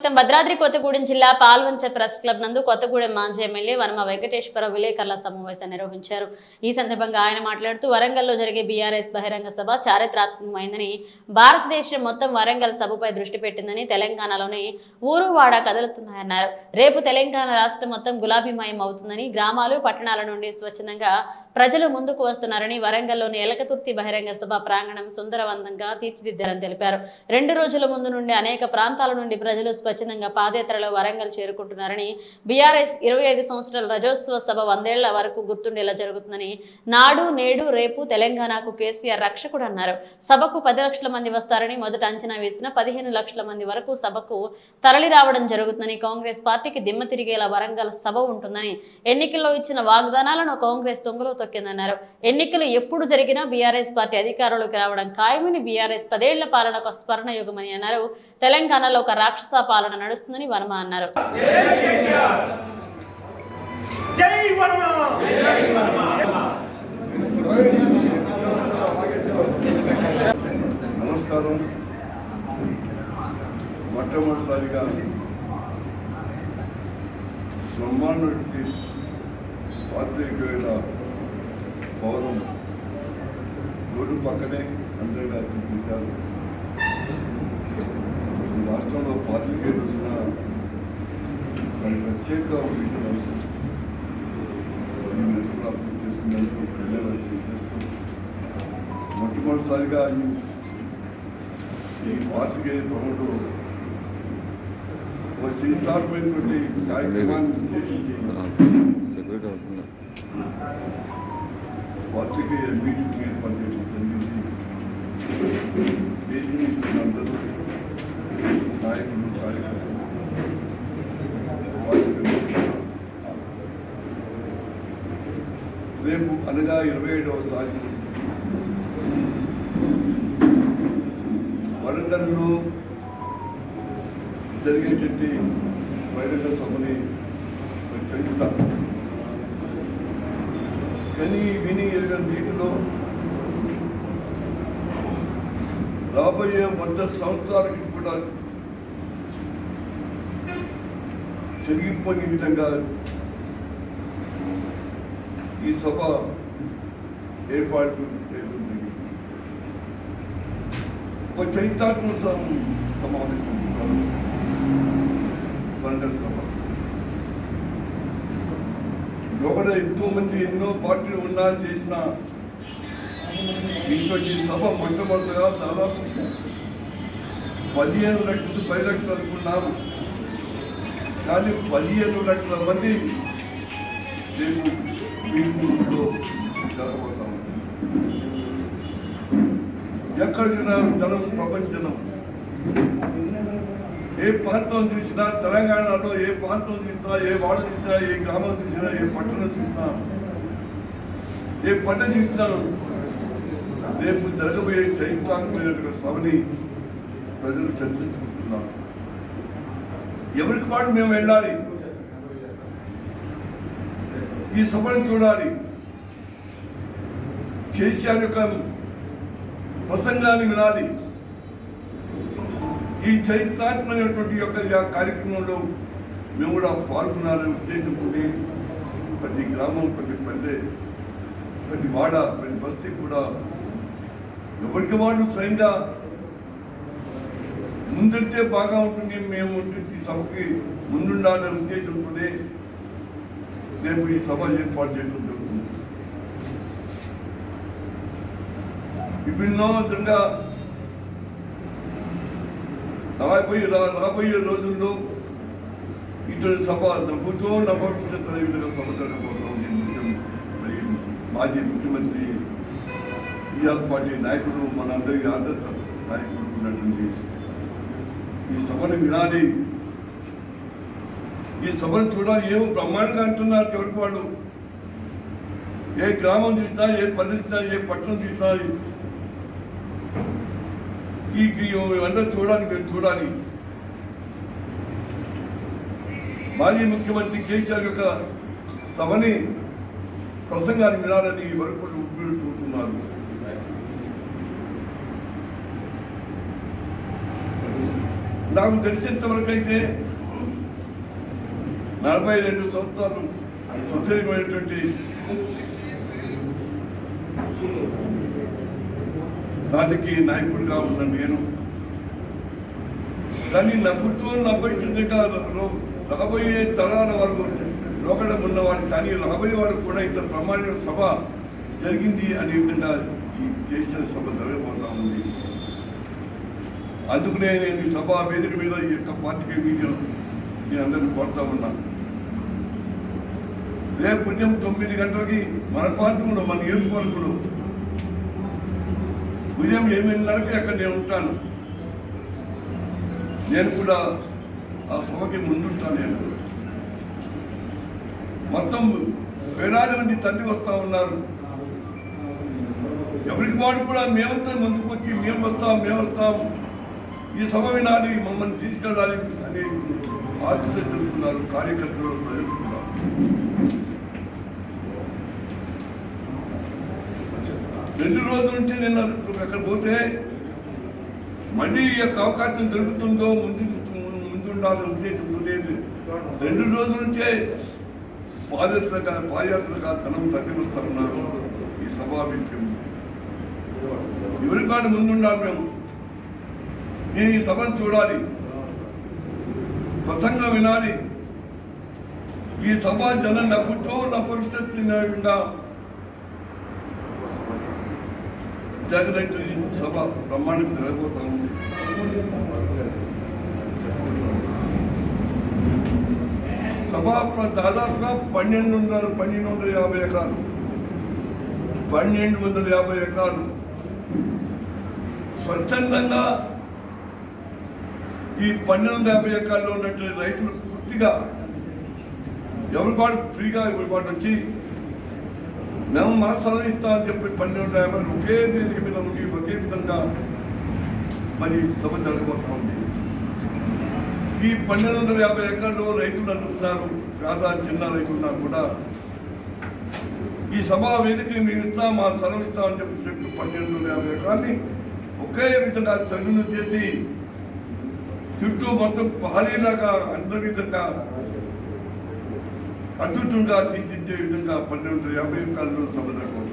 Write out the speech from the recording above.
భద్రాద్రి కొత్తగూడెం జిల్లా Palvancha press club నందు కొత్తగూడెం మాజీ ఎమ్మెల్యే వనమ వెంకటేశ్వర విలేకరుల సమావేశం నిర్వహించారు. ఈ సందర్భంగా ఆయన మాట్లాడుతూ వరంగల్లో జరిగే బీఆర్ఎస్ బహిరంగ సభ చారిత్రాత్మకమైందని, భారతదేశం మొత్తం వరంగల్ సభపై దృష్టి పెట్టిందని, తెలంగాణలోని ఊరువాడ కదులుతున్నాయన్నారు. రేపు తెలంగాణ రాష్ట్రం మొత్తం గులాబీమయం అవుతుందని, గ్రామాలు పట్టణాల నుండి స్వచ్ఛందంగా ప్రజలు ముందుకు వస్తున్నారని, వరంగల్లోని ఎలకతుర్తి బహిరంగ సభ ప్రాంగణం సుందరవంతంగా తీర్చిదిద్దారని తెలిపారు. 2 రోజుల ముందు నుండి అనేక ప్రాంతాల నుండి ప్రజలు స్వచ్ఛందంగా పాదయాత్రలో వరంగల్ చేరుకుంటున్నారని, బీఆర్ఎస్ 25 సంవత్సరాల రజోత్సవ సభ 100 ఏళ్ల వరకు గుర్తుండేలా జరుగుతుందని, నాడు నేడు రేపు తెలంగాణకు కేసీఆర్ రక్షకుడు అన్నారు. సభకు 10 లక్షల మంది వస్తారని మొదట అంచనా వేసిన 15 లక్షల మంది వరకు సభకు తరలి రావడం జరుగుతుందని, కాంగ్రెస్ పార్టీకి దిమ్మ తిరిగేలా వరంగల్ సభ ఉంటుందని, ఎన్నికల్లో ఇచ్చిన వాగ్దానాలను కాంగ్రెస్ తొంగలో తొక్కిందన్నారు. ఎన్నికలు ఎప్పుడు జరిగినా బీఆర్ఎస్ పార్టీ అధికారంలోకి రావడం ఖాయమని, బీఆర్ఎస్ 10 ఏళ్ల పాలన ఒక స్వర్ణ యుగమని అన్నారు. తెలంగాణలో ఒక రాక్షస పాలన నడుస్తుందని వర్మ అన్నారు. నమస్కారం. మొట్టమొదటిసారిగా బ్రహ్మాండకి పాత్రికేయుల భవనం రోడ్డు పక్కనే అందరిగా చూపించారు. ఈ రాష్ట్రంలో పాత్రికేయులు వచ్చిన వారి ప్రత్యేక విషయం అవసరం అర్థం చేసుకున్నందుకు ధన్యవాదాలు చేస్తూ, మొట్టమొదటిసారిగా ఈ పాత్రికేయ భవనంలో ఒక చరిత్రాత్మకమైనటువంటి కార్యక్రమాన్ని ఉద్దేశించి పాత్రికేయ మీటింగ్ ఏర్పాటు చేయడం జరిగింది. అందరూ నాయకులు, కార్యకర్తలు, రేపు అనగా 27వ తారీఖు వరంగల్లో జరిగేటువంటి బహిరంగ సభని చరిత్రాత్మక కానీ విని ఎరగని రీతిలో రాబోయే 100 సంవత్సరాలకి కూడా చెరిగిపోయిన విధంగా ఈ సభ ఏర్పాటు చేయడం జరిగింది. ఒక చరిత్రాత్మక సమావేశం వరంగల్ సభ. లోపల ఎంతో మంది ఎన్నో పార్టీలు ఉన్నా చేసిన ఇటువంటి సభ మొట్టమొదటిగా దాదాపు 15 లక్షలు 10 లక్షలు అనుకున్నాము. కానీ 15 లక్షల మంది రేపు మీటింగ్లో జరగబోతాము. ఎక్కడ జనం ప్రపంచనం, ఏ ప్రాంతం చూసినా, తెలంగాణలో ఏ ప్రాంతం చూసినా, ఏ వార్డు చూసినా, ఏ గ్రామం చూసినా, ఏ పట్టణం చూసినా, ఏ పంట చూసినా రేపు జరగబోయే చైత్రాత్మక సభని ప్రజలు చర్చించుకుంటున్నారు. ఎవరికి పాటు మేము వెళ్ళాలి, ఈ సభను చూడాలి, కేసీఆర్ యొక్క ప్రసంగాన్ని వినాలి. ఈ చరిత్రాత్మకమైనటువంటి యొక్క కార్యక్రమంలో మేము కూడా పాల్గొనాలనే ఉద్దేశంతో ప్రతి గ్రామం, ప్రతి పల్లె, ప్రతి వాడ, ప్రతి బస్తీ కూడా ఎవరికి వాళ్ళు స్వయంగా ముందెళ్తే బాగా ఉంటుంది, మేము ఈ సభకి ముందుండాలనే ఉద్దేశంతోనే రేపు ఈ సభ ఏర్పాటు చేయడం జరుగుతుంది. విభిన్నంగా రాబోయే రోజుల్లో ఇటువంటి సభ నవ్వుతో నభవిష్యత్తు విధంగా సభ జరగబోతుంది. మరి మాజీ ముఖ్యమంత్రి టీఆర్ఎస్ పార్టీ నాయకుడు, మనందరికీ ఆదర్శ నాయకుడు ఉన్నటువంటి ఈ సభను వినాలి, ఈ సభను చూడాలి. ఏమో బ్రహ్మాండంగా అంటున్నారు ఎవరికి వాళ్ళు. ఏ గ్రామం చూసినా, ఏ పల్లె చూసినా, ఏ పట్టణం చూసినా అందరూ చూడాలి, మేము చూడాలి. మాజీ ముఖ్యమంత్రి కేసీఆర్ యొక్క సభని, ప్రసంగాన్ని వినాలని వరకు చూస్తున్నారు. నాకు తెలిసినంత వరకు అయితే 42 సంవత్సరాలు సుదీర్ఘమైనటువంటి రాజకీయ నాయకుడిగా ఉన్న నేను కానీ నా పుట్టుకొని నా భవిష్యత్తుగా రాబోయే తరాల వరకు లోకడం ఉన్నవాడు కానీ రాబోయే వాడు కూడా ఇంత ప్రమాణ సభ జరిగింది అనే విధంగా ఈ దేశ సభ జరగబోతా ఉంది. అందుకనే నేను ఈ సభ వేదిక మీద ఈ యొక్క పార్టీకి మీడియా నేను అందరినీ కోరుతా ఉన్నాను. రేపు ఉదయం 9 గంటలకి మన ప్రాంతంలో మన నియోజకవర్గంలో ఉదయం 8:30కి అక్కడ నేను ఉంటాను. నేను కూడా ఆ సభకి ముందుంటాను. నేను మొత్తం వేలాది మంది తల్లి వస్తూ ఉన్నారు. ఎవరికి వాడు కూడా మేమంతా ముందుకు వచ్చి మేము వస్తాం ఈ సభ వినాలి, మమ్మల్ని తీసుకెళ్ళాలి అని ఆలోచన చెప్తున్నారు కార్యకర్తలు, ప్రజలు కూడా. రెండు రోజుల నుంచి నేను అక్కడ పోతే మళ్ళీ ఈ యొక్క అవకాశం దొరుకుతుందో ముందుండాలని ఉద్దేశంతో 2 రోజుల నుంచే పాదయాత్రగా తనం తగ్గి వస్తా ఉన్నారు. ఈ సభా వేదిక ఎవరికాడు ముందుండాలి. మేము ఈ సభను చూడాలి, ప్రసంగం వినాలి. ఈ సభ జనం నప్పుతో నా భవిష్యత్తు జగన్ సభ బ్రహ్మాండంగా జరగబోతా ఉంది. సభ దాదాపుగా 1250 ఎకరాలు 1250 ఎకరాలు స్వచ్ఛందంగా ఈ 1250 ఎకరాల్లో ఉన్నటువంటి రైతులు పూర్తిగా ఎవరి వాడు ఫ్రీగా ఎవరి వాడు వచ్చి మేము మా స్థలం ఇస్తామని చెప్పి 1250 ఒకే వేదిక మీద ఉండి ఒకే విధంగా మరి సభ జరగబోతా ఉంది. ఈ 1250 ఎకరాల్లో రైతులు అనుకున్నారు, పేద చిన్న రైతులున్నా కూడా ఈ సభా వేదికని మేము ఇస్తాం, మా స్థలం ఇస్తామని చెప్పి 1250 ఎకరాన్ని ఒకే విధంగా చదువును చేసి చుట్టూ మొత్తం పహారీలాగా అందరి విధంగా అద్భుతంగా తీర్చిదిద్దే విధంగా 1250 ఎకరాల్లో సభ జరగబోతుంది.